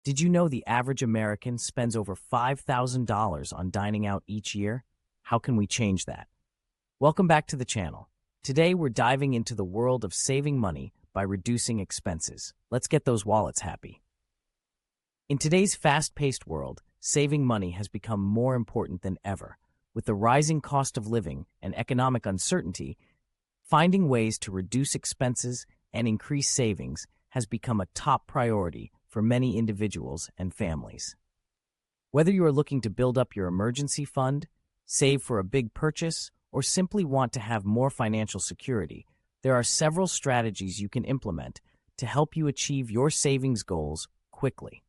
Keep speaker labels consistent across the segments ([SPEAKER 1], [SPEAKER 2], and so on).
[SPEAKER 1] Did you know the average American spends over $5,000 on dining out each year? How can we change that? Welcome back to the channel. Today we're diving into the world of saving money by reducing expenses. Let's get those wallets happy. In today's fast-paced world, saving money has become more important than ever. With the rising cost of living and economic uncertainty, finding ways to reduce expenses and increase savings has become a top priority for many individuals and families. Whether you are looking to build up your emergency fund, save for a big purchase, or simply want to have more financial security, there are several strategies you can implement to help you achieve your savings goals quickly.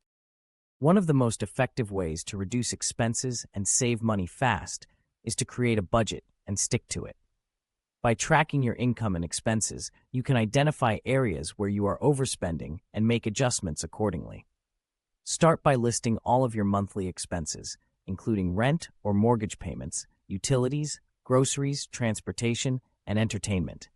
[SPEAKER 1] One of the most effective ways to reduce expenses and save money fast is to create a budget and stick to it. By tracking your income and expenses, you can identify areas where you are overspending and make adjustments accordingly. Start by listing all of your monthly expenses, including rent or mortgage payments, utilities, groceries, transportation, and entertainment.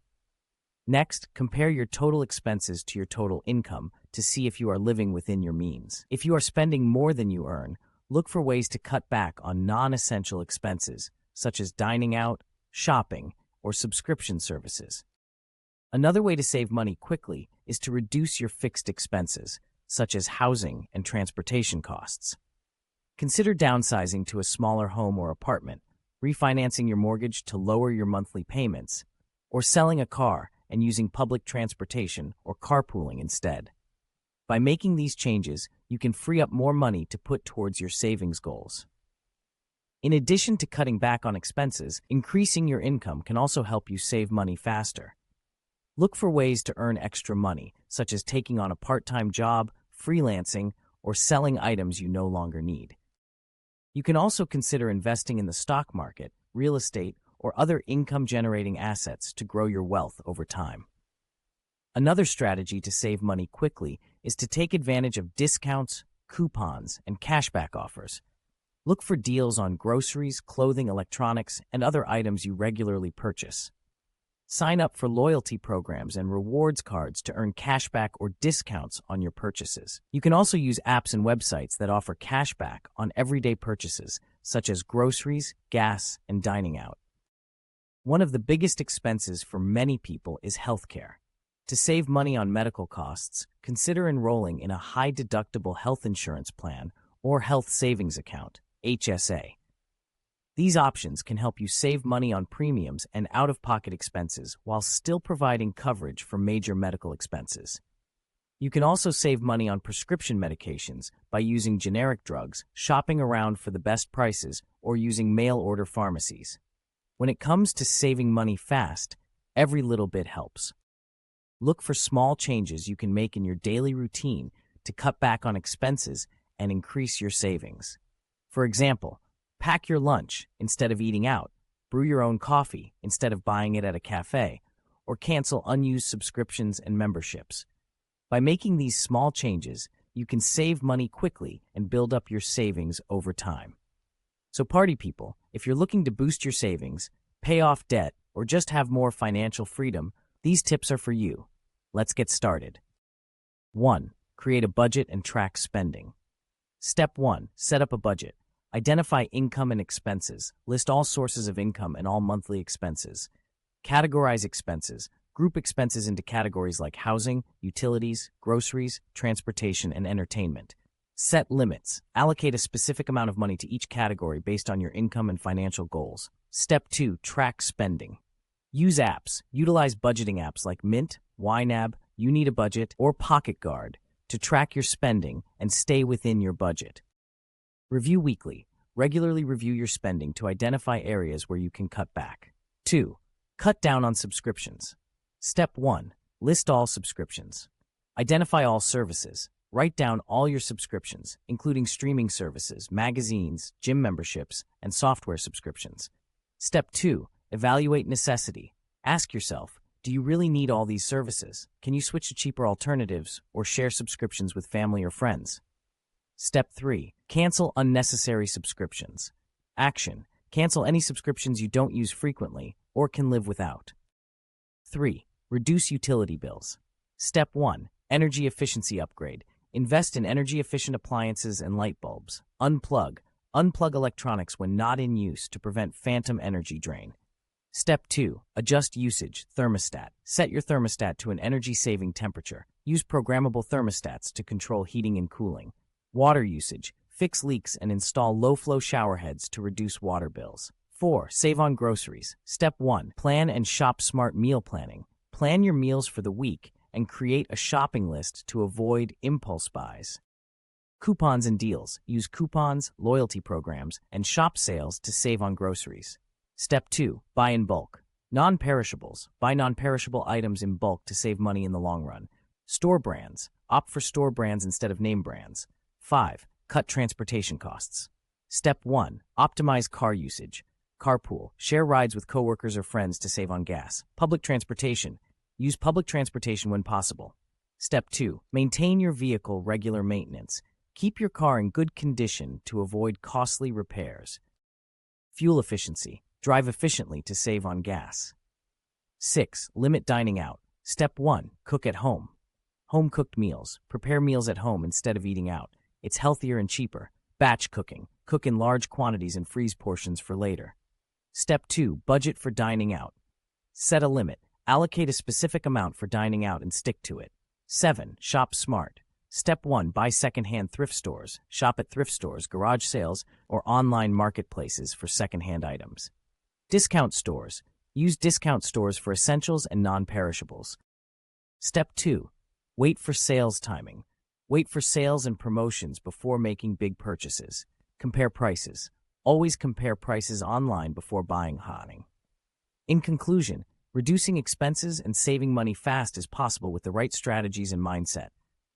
[SPEAKER 1] Next, compare your total expenses to your total income to see if you are living within your means. If you are spending more than you earn, look for ways to cut back on non-essential expenses, such as dining out, shopping, or subscription services. Another way to save money quickly is to reduce your fixed expenses, such as housing and transportation costs. Consider downsizing to a smaller home or apartment, refinancing your mortgage to lower your monthly payments, or selling a car and using public transportation or carpooling instead. By making these changes, you can free up more money to put towards your savings goals. In addition to cutting back on expenses, increasing your income can also help you save money faster. Look for ways to earn extra money, such as taking on a part-time job, freelancing, or selling items you no longer need. You can also consider investing in the stock market, real estate, or other income-generating assets to grow your wealth over time. Another strategy to save money quickly is to take advantage of discounts, coupons, and cashback offers. Look for deals on groceries, clothing, electronics, and other items you regularly purchase. Sign up for loyalty programs and rewards cards to earn cashback or discounts on your purchases. You can also use apps and websites that offer cashback on everyday purchases, such as groceries, gas, and dining out. One of the biggest expenses for many people is healthcare. To save money on medical costs, consider enrolling in a high-deductible health insurance plan or health savings account, HSA. These options can help you save money on premiums and out-of-pocket expenses while still providing coverage for major medical expenses. You can also save money on prescription medications by using generic drugs, shopping around for the best prices, or using mail-order pharmacies. When it comes to saving money fast, every little bit helps. Look for small changes you can make in your daily routine to cut back on expenses and increase your savings. For example, pack your lunch instead of eating out, brew your own coffee instead of buying it at a cafe, or cancel unused subscriptions and memberships. By making these small changes, you can save money quickly and build up your savings over time. So party people, if you're looking to boost your savings, pay off debt, or just have more financial freedom, these tips are for you. Let's get started. 1. Create a budget and track spending. Step 1. Set up a budget. Identify income and expenses. List all sources of income and all monthly expenses. Categorize expenses. Group expenses into categories like housing, utilities, groceries, transportation, and entertainment. Set limits. Allocate a specific amount of money to each category based on your income and financial goals. Step 2. Track spending. Use apps. Utilize budgeting apps like Mint, YNAB, You Need a Budget, or Pocket Guard to track your spending and stay within your budget. Review weekly. Regularly review your spending to identify areas where you can cut back. 2. Cut down on subscriptions. Step 1. List all subscriptions. Identify all services. Write down all your subscriptions, including streaming services, magazines, gym memberships, and software subscriptions. Step 2. Evaluate necessity. Ask yourself, do you really need all these services? Can you switch to cheaper alternatives or share subscriptions with family or friends? Step 3. Cancel unnecessary subscriptions. Action. Cancel any subscriptions you don't use frequently or can live without. 3. Reduce utility bills. Step 1. Energy efficiency upgrade. Invest in energy-efficient appliances and light bulbs. Unplug. Unplug electronics when not in use to prevent phantom energy drain. Step 2. Adjust usage. Thermostat. Set your thermostat to an energy-saving temperature. Use programmable thermostats to control heating and cooling. Water usage. Fix leaks and install low-flow shower heads to reduce water bills. 4. Save on groceries. Step 1. Plan and shop smart meal planning. Plan your meals for the week and create a shopping list to avoid impulse buys. Coupons and deals. Use coupons, loyalty programs, and shop sales to save on groceries. Step 2. Buy in bulk. Non-perishables. Buy non-perishable items in bulk to save money in the long run. Store brands. Opt for store brands instead of name brands. 5. Cut transportation costs. Step 1. Optimize car usage. Carpool. Share rides with coworkers or friends to save on gas. Public transportation. Use public transportation when possible. Step 2. Maintain your vehicle regular maintenance. Keep your car in good condition to avoid costly repairs. Fuel efficiency. Drive efficiently to save on gas. 6. Limit dining out. Step 1. Cook at home. Home-cooked meals. Prepare meals at home instead of eating out. It's healthier and cheaper. Batch cooking. Cook in large quantities and freeze portions for later. Step 2. Budget for dining out. Set a limit. Allocate a specific amount for dining out and stick to it. 7. Shop smart. Step 1. Buy secondhand thrift stores. Shop at thrift stores, garage sales, or online marketplaces for secondhand items. Discount stores. Use discount stores for essentials and non-perishables. Step 2. Wait for sales timing. Wait for sales and promotions before making big purchases. Compare prices. Always compare prices online before buying. In conclusion, reducing expenses and saving money fast is possible with the right strategies and mindset.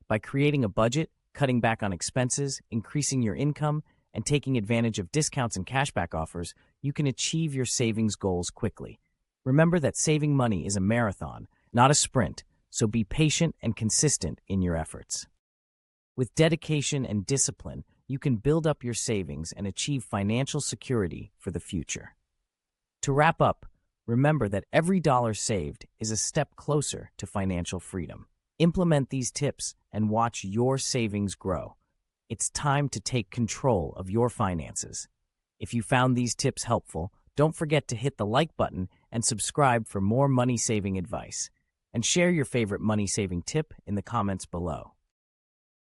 [SPEAKER 1] By creating a budget, cutting back on expenses, increasing your income, and taking advantage of discounts and cashback offers, you can achieve your savings goals quickly. Remember that saving money is a marathon, not a sprint, so be patient and consistent in your efforts. With dedication and discipline, you can build up your savings and achieve financial security for the future. To wrap up, remember that every dollar saved is a step closer to financial freedom. Implement these tips and watch your savings grow. It's time to take control of your finances. If you found these tips helpful, don't forget to hit the like button and subscribe for more money-saving advice. And share your favorite money-saving tip in the comments below.